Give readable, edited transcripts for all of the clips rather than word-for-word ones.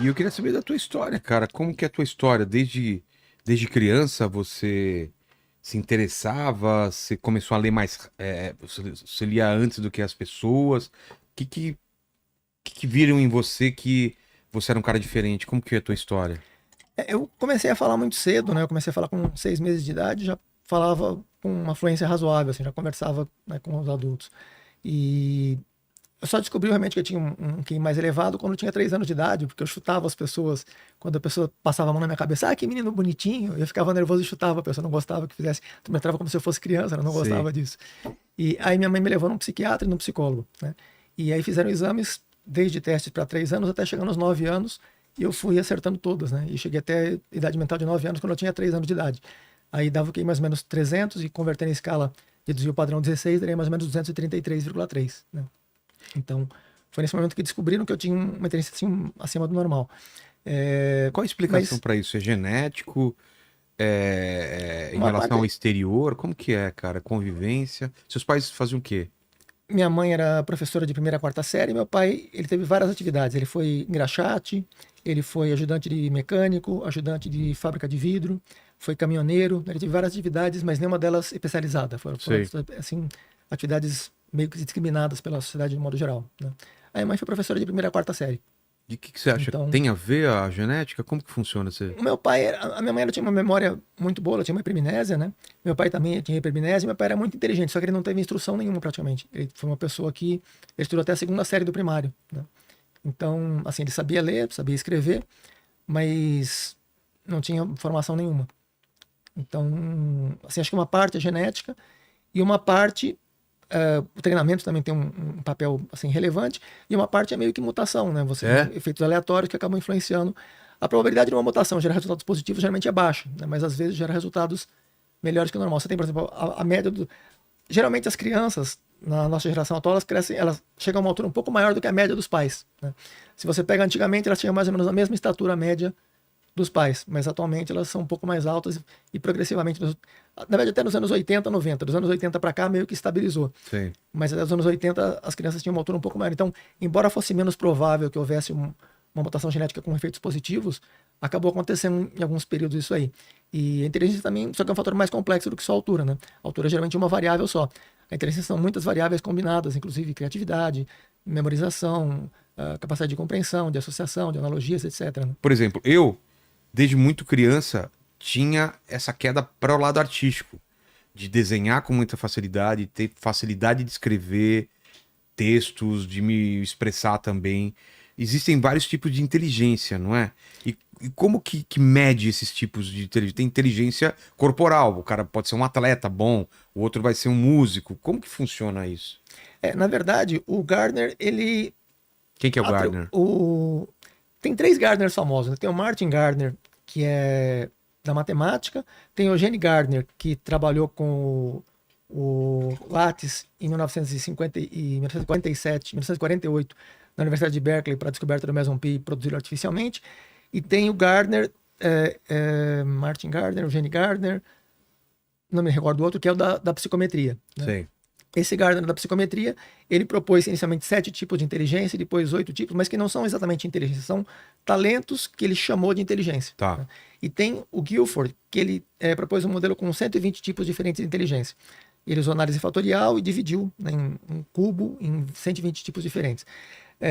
E eu queria saber da tua história, cara. Como que é a tua história? Desde criança você se interessava? Você começou a ler mais? Você lia antes do que as pessoas? O que viram em você que você era um cara diferente? Como que é a tua história? Eu comecei a falar muito cedo, né? Eu comecei a falar com 6 meses de idade, já falava com uma fluência razoável, assim, já conversava, né, com os adultos. E eu só descobri realmente que eu tinha um QI mais elevado quando eu tinha 3 anos de idade, porque eu chutava as pessoas, quando a pessoa passava a mão na minha cabeça, que menino bonitinho, eu ficava nervoso e chutava, a pessoa não gostava que fizesse, tu me tratava como se eu fosse criança, eu não Sei. gostava disso. E aí minha mãe me levou num psiquiatra e num psicólogo, né? E aí fizeram exames desde testes para 3 anos até chegar nos 9 anos, e eu fui acertando todas, né? E cheguei até a idade mental de 9 anos quando eu tinha 3 anos de idade. Aí dava o QI mais ou menos 300 e convertendo em escala de desvio padrão 16, daria mais ou menos 233,3, né? Então, foi nesse momento que descobriram que eu tinha uma inteligência assim, acima do normal. É, Qual a explicação mas pra isso? É genético? Em uma relação ao parte. exterior? Como que é, cara? Convivência? Seus pais faziam o quê? Minha mãe era professora de primeira a quarta série. Meu pai, ele teve várias atividades. Ele foi engraxate, ele foi ajudante de mecânico, ajudante de fábrica de vidro, foi caminhoneiro. Ele teve várias atividades, mas nenhuma delas especializada. Foram Sei. assim, atividades meio que discriminadas pela sociedade de modo geral, né? A minha mãe foi professora de primeira a quarta série. E o que você acha? Então, Tem a ver a genética? Como que funciona? Você... o meu pai, a minha mãe ela tinha uma memória muito boa, ela tinha uma hipermnésia, né? Meu pai também tinha hipermnésia, e meu pai era muito inteligente, só que ele não teve instrução nenhuma praticamente. Ele foi uma pessoa que ele estudou até a segunda série do primário, né? Então, assim, ele sabia ler, sabia escrever, mas não tinha formação nenhuma. Então, assim, acho que uma parte é genética e uma parte, o treinamento também tem um papel assim relevante, e uma parte é meio que mutação, né? Você tem É? efeitos aleatórios que acabam influenciando. A probabilidade de uma mutação gerar resultados positivos geralmente é baixa, né? Mas às vezes gera resultados melhores que o normal. Você tem, por exemplo, a média do. Geralmente as crianças, na nossa geração atual, elas crescem, elas chegam a uma altura um pouco maior do que a média dos pais, né? Se você pega antigamente, elas tinham mais ou menos a mesma estatura média dos pais, mas atualmente elas são um pouco mais altas e progressivamente, na verdade até nos anos 80, 90, dos anos 80 para cá meio que estabilizou, Sei. mas até os anos 80 as crianças tinham uma altura um pouco maior, então embora fosse menos provável que houvesse uma mutação genética com efeitos positivos, acabou acontecendo em alguns períodos isso aí. E a inteligência também, só que é um fator mais complexo do que só a altura, né? A altura é geralmente uma variável só. A inteligência são muitas variáveis combinadas, inclusive criatividade, memorização, capacidade de compreensão, de associação, de analogias, etc, né? Por exemplo, desde muito criança, tinha essa queda para o lado artístico, de desenhar com muita facilidade, ter facilidade de escrever textos, de me expressar também. Existem vários tipos de inteligência, não é? E como que mede esses tipos de inteligência? Tem inteligência corporal, o cara pode ser um atleta bom, o outro vai ser um músico. Como que funciona isso? Na verdade, o Gardner, ele. Quem que é o Gardner? Tem 3 Gardners famosos, né? Tem o Martin Gardner, que é da matemática, tem o Eugene Gardner, que trabalhou com o Lattes em 1950 e 1947, 1948, na Universidade de Berkeley, para a descoberta do meson pi produzido artificialmente, e tem o Gardner, Martin Gardner, Eugene Gardner, não me recordo do outro, que é o da psicometria, né? Sei. Esse Gardner da psicometria, ele propôs inicialmente 7 tipos de inteligência, depois 8 tipos, mas que não são exatamente inteligência, são talentos que ele chamou de inteligência, Tá. né? E tem o Guilford, que ele propôs um modelo com 120 tipos diferentes de inteligência. Ele usou análise fatorial e dividiu, né, em um cubo em 120 tipos diferentes.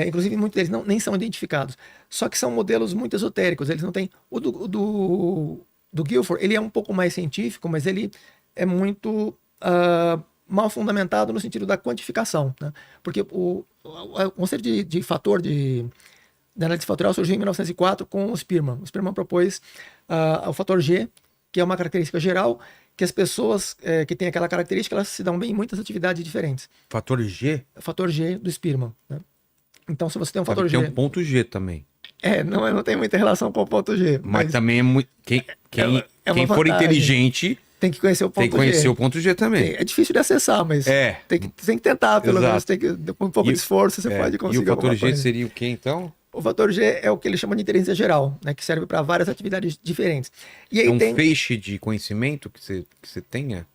Inclusive, muitos deles nem são identificados. Só que são modelos muito esotéricos. Eles não têm. O do Guilford, ele é um pouco mais científico, mas ele é muito mal fundamentado no sentido da quantificação, né? Porque o conceito de fator de análise fatorial surgiu em 1904 com o Spearman. O Spearman propôs o fator G, que é uma característica geral, que as pessoas que têm aquela característica, elas se dão bem em muitas atividades diferentes. Fator G? O fator G do Spearman, né? Então, se você tem um Sabe fator que tem um G, ponto G também. não tem muita relação com o ponto G, Mas mas também é muito. Quem, quem, é uma quem for vantagem. inteligente Tem que conhecer o tem que ponto conhecer G. o ponto G também. É difícil de acessar, mas É, tem que tentar, pelo menos. exato. Tem que, com um pouco de E, esforço, você pode e o conseguir fator alguma G coisa. seria o quê, então? O fator G é o que eles chamam de inteligência geral, né, que serve para várias atividades diferentes. E É aí um tem feixe de conhecimento que você tenha?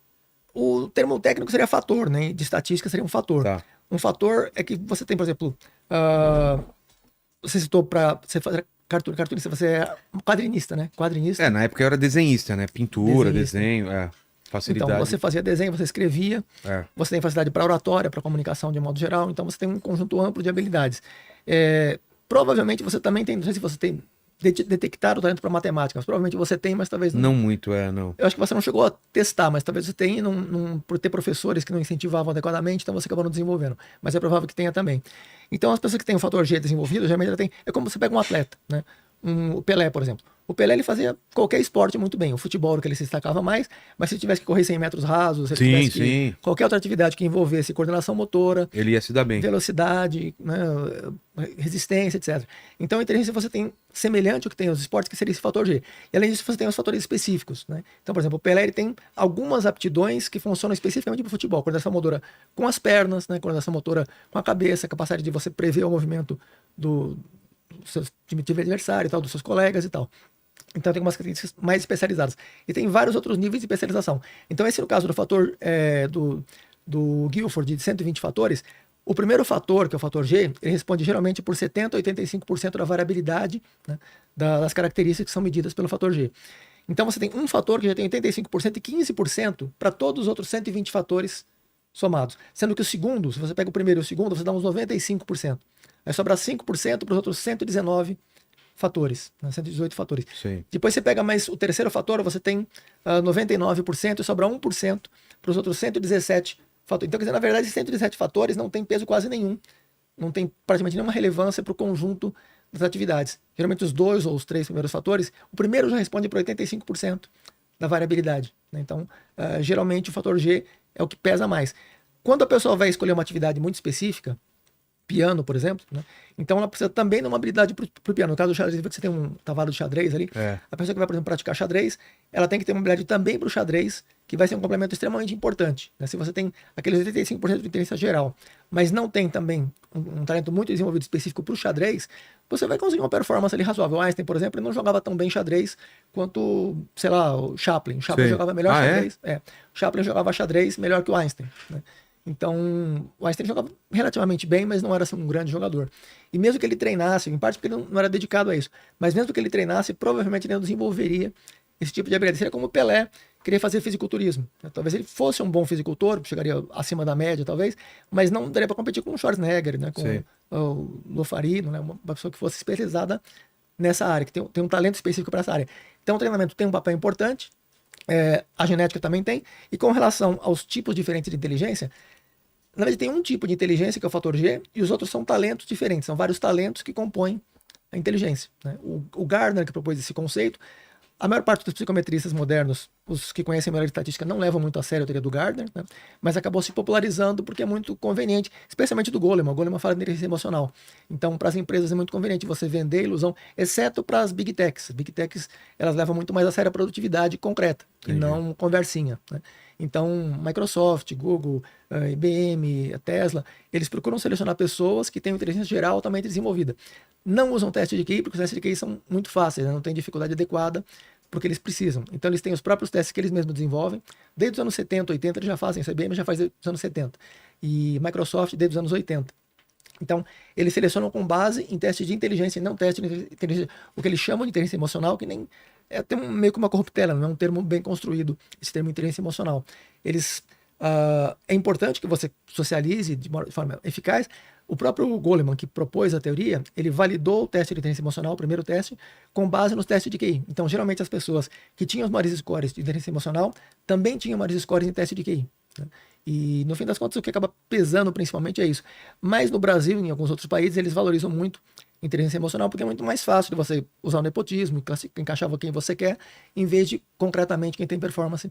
o termo técnico seria fator, né? De estatística seria um fator. Tá. Um fator é que você tem, por exemplo, você citou para você Cartunista, você é um quadrinista, né? Quadrinista, Na época eu era desenhista, né? Pintura, desenhista. desenho, Então, facilidade. você fazia desenho, você escrevia, É. você tem facilidade para oratória, para comunicação de modo geral, então você tem um conjunto amplo de habilidades. Provavelmente você também tem, não sei se você tem detectado o talento para matemática, mas provavelmente você tem, mas talvez Não muito, não. eu acho que você não chegou a testar, mas talvez você tenha, por ter professores que não incentivavam adequadamente, então você acabou não desenvolvendo. Mas é provável que tenha também. Então, as pessoas que têm o fator G desenvolvido, geralmente ela tem. É como você pega um atleta, né? O Pelé, por exemplo. O Pelé ele fazia qualquer esporte muito bem. O futebol era o que ele se destacava mais, mas se ele tivesse que correr 100 metros rasos, se ele Sim, tivesse que. sim. Qualquer outra atividade que envolvesse coordenação motora, Ele ia se dar bem. velocidade, né, resistência, etc. Então, a inteligência você tem semelhante ao que tem os esportes, que seria esse fator G. E além disso, você tem os fatores específicos, né? Então, por exemplo, o Pelé ele tem algumas aptidões que funcionam especificamente para o futebol. Coordenação motora com as pernas, né? Coordenação motora com a cabeça, capacidade de você prever o movimento do seu time adversário, e tal, dos seus colegas e tal. Então tem umas características mais especializadas. E tem vários outros níveis de especialização. Então esse no caso do fator do Guilford de 120 fatores, o primeiro fator, que é o fator G, ele responde geralmente por 70% a 85% da variabilidade, né, das características que são medidas pelo fator G. Então você tem um fator que já tem 85% e 15% para todos os outros 120 fatores somados. Sendo que o segundo, se você pega o primeiro e o segundo, você dá uns 95%. Aí sobra 5% para os outros 119 fatores, né, 118 fatores. Sim. Depois você pega mais o terceiro fator, você tem 99% e sobra 1% para os outros 117 fatores. Então, quer dizer, na verdade, esses 117 fatores não tem peso quase nenhum. Não tem praticamente nenhuma relevância para o conjunto das atividades. Geralmente os 2 ou os 3 primeiros fatores, o primeiro já responde por 85% da variabilidade, né? Então, geralmente o fator G é o que pesa mais. Quando a pessoa vai escolher uma atividade muito específica, piano, por exemplo, né? Então ela precisa também de uma habilidade para o piano. No caso do xadrez, você tem um cavalo de xadrez ali. A pessoa que vai, por exemplo, praticar xadrez, ela tem que ter uma habilidade também para o xadrez, que vai ser um complemento extremamente importante, né? Se você tem aqueles 85% de inteligência geral, mas não tem também um talento muito desenvolvido específico para o xadrez, você vai conseguir uma performance ali razoável. O Einstein, por exemplo, ele não jogava tão bem xadrez quanto, sei lá, o Chaplin. O Chaplin jogava melhor xadrez. O Chaplin jogava xadrez melhor que o Einstein, né? Então, o Einstein jogava relativamente bem, mas não era assim, um grande jogador. E mesmo que ele treinasse, em parte porque ele não era dedicado a isso, mas mesmo que ele treinasse, provavelmente ele não desenvolveria esse tipo de habilidade. Seria como o Pelé queria fazer fisiculturismo. Talvez ele fosse um bom fisicultor, chegaria acima da média, talvez, mas não daria para competir com o Schwarzenegger, né, com o Lofarino, né, uma pessoa que fosse especializada nessa área, que tem um talento específico para essa área. Então, o treinamento tem um papel importante, a genética também tem, e com relação aos tipos diferentes de inteligência, na verdade, tem um tipo de inteligência, que é o fator G, e os outros são talentos diferentes, são vários talentos que compõem a inteligência, né? O Gardner, que propôs esse conceito, a maior parte dos psicometristas modernos, os que conhecem melhor estatística, não levam muito a sério a teoria do Gardner, né? Mas acabou se popularizando porque é muito conveniente, especialmente do Goleman. O Goleman fala de inteligência emocional. Então, para as empresas é muito conveniente você vender a ilusão, exceto para as Big Techs. Big Techs, elas levam muito mais a sério a produtividade concreta, e não conversinha, né? Então, Microsoft, Google, IBM, a Tesla, eles procuram selecionar pessoas que têm inteligência geral altamente desenvolvida. Não usam teste de QI, porque os testes de QI são muito fáceis, né? Não tem dificuldade adequada porque eles precisam. Então, eles têm os próprios testes que eles mesmos desenvolvem. Desde os anos 70, 80, eles já fazem. A IBM já faz desde os anos 70. E Microsoft desde os anos 80. Então, eles selecionam com base em testes de inteligência e não testes de inteligência, o que eles chamam de inteligência emocional, que nem tem meio que uma corruptela, não é um termo bem construído, esse termo inteligência emocional. É importante que você socialize de forma eficaz. O próprio Goleman, que propôs a teoria, ele validou o teste de inteligência emocional, o primeiro teste, com base nos testes de QI. Então, geralmente, as pessoas que tinham os maiores scores de inteligência emocional também tinham maiores scores em teste de QI, né? E, no fim das contas, o que acaba pesando principalmente é isso. Mas no Brasil e em alguns outros países, eles valorizam muito inteligência emocional, porque é muito mais fácil de você usar o nepotismo, encaixar quem você quer, em vez de concretamente quem tem performance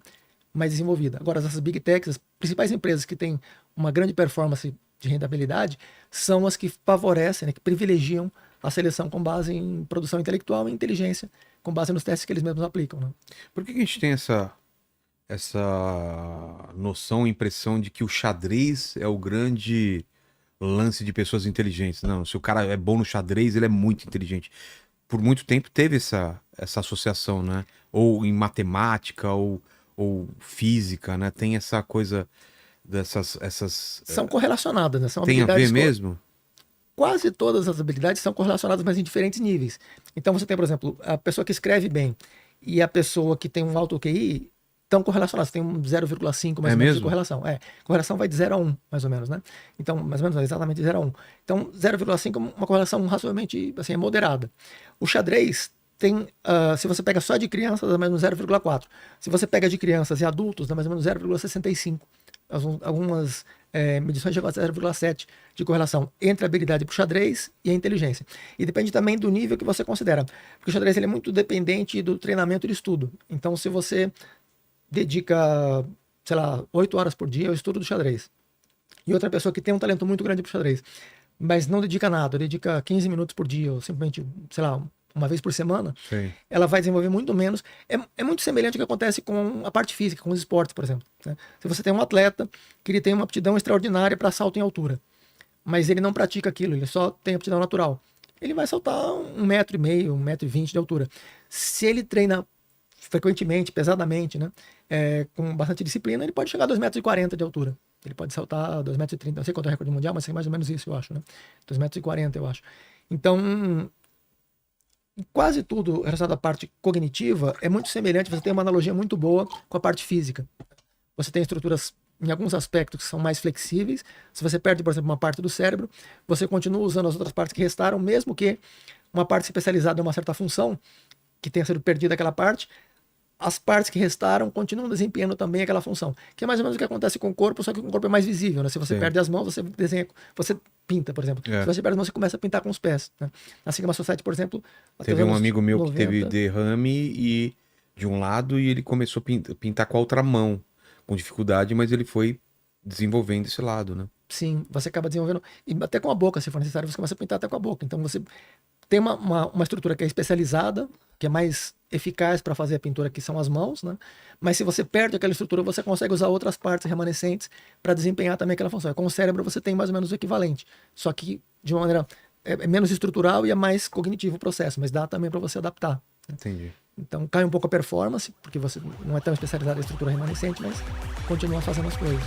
mais desenvolvida. Agora, essas Big Techs, as principais empresas que têm uma grande performance de rentabilidade, são as que favorecem, né, que privilegiam a seleção com base em produção intelectual e inteligência, com base nos testes que eles mesmos aplicam, né? Por que a gente tem essa noção, impressão de que o xadrez é o grande lance de pessoas inteligentes? Não, se o cara é bom no xadrez, ele é muito inteligente. Por muito tempo teve essa associação, né? Ou em matemática, ou física, né? Tem essa coisa dessas... São correlacionadas, né? São Tem a ver habilidades mesmo? quase todas as habilidades são correlacionadas, mas em diferentes níveis. Então você tem, por exemplo, a pessoa que escreve bem e a pessoa que tem um alto QI estão correlacionadas, tem um 0,5 mais ou menos de correlação. Correlação vai de 0 a 1, mais ou menos, né? Então, mais ou menos, exatamente de 0 a 1. Então, 0,5 é uma correlação razoavelmente, assim, moderada. O xadrez tem, se você pega só de crianças, dá mais ou menos 0,4. Se você pega de crianças e adultos, dá mais ou menos 0,65. Algumas medições chegam a 0,7 de correlação entre a habilidade para o xadrez e a inteligência. E depende também do nível que você considera. Porque o xadrez ele é muito dependente do treinamento e do estudo. Então, se você dedica, sei lá, 8 horas por dia ao estudo do xadrez, e outra pessoa que tem um talento muito grande para o xadrez, mas não dedica nada, dedica 15 minutos por dia, ou simplesmente, sei lá, uma vez por semana, Sim. ela vai desenvolver muito menos. É muito semelhante ao que acontece com a parte física, com os esportes, por exemplo, né? Se você tem um atleta que ele tem uma aptidão extraordinária para salto em altura, mas ele não pratica aquilo, ele só tem aptidão natural, ele vai saltar 1,5 m, 1,20 m de altura. Se ele treina frequentemente, pesadamente, né, com bastante disciplina, ele pode chegar a 2,40 m de altura. Ele pode saltar 2,30 m, não sei quanto é o recorde mundial, mas é mais ou menos isso, eu acho, né? 2,40 m, eu acho. Então, quase tudo relacionado à parte cognitiva é muito semelhante, você tem uma analogia muito boa com a parte física. Você tem estruturas, em alguns aspectos, que são mais flexíveis. Se você perde, por exemplo, uma parte do cérebro, você continua usando as outras partes que restaram, mesmo que uma parte especializada em uma certa função, que tenha sido perdida aquela parte, as partes que restaram continuam desempenhando também aquela função. Que é mais ou menos o que acontece com o corpo, só que com o corpo é mais visível, né? Se você perde as mãos, você desenha, você pinta, por exemplo. Se você perde as mãos, você começa a pintar com os pés, né? Na Sigma Society, por exemplo... Teve um amigo meu 90... que teve derrame de um lado e ele começou a pintar com a outra mão, com dificuldade, mas ele foi desenvolvendo esse lado, né? Sim, você acaba desenvolvendo, e até com a boca, se for necessário, você começa a pintar até com a boca. Então você tem uma estrutura que é especializada, que é mais eficaz para fazer a pintura, que são as mãos, né? Mas se você perde aquela estrutura, você consegue usar outras partes remanescentes para desempenhar também aquela função. Com o cérebro você tem mais ou menos o equivalente, só que de uma maneira é menos estrutural e é mais cognitivo o processo, mas dá também para você adaptar. Entendi. Então cai um pouco a performance, porque você não é tão especializado em estrutura remanescente, mas continua fazendo as coisas.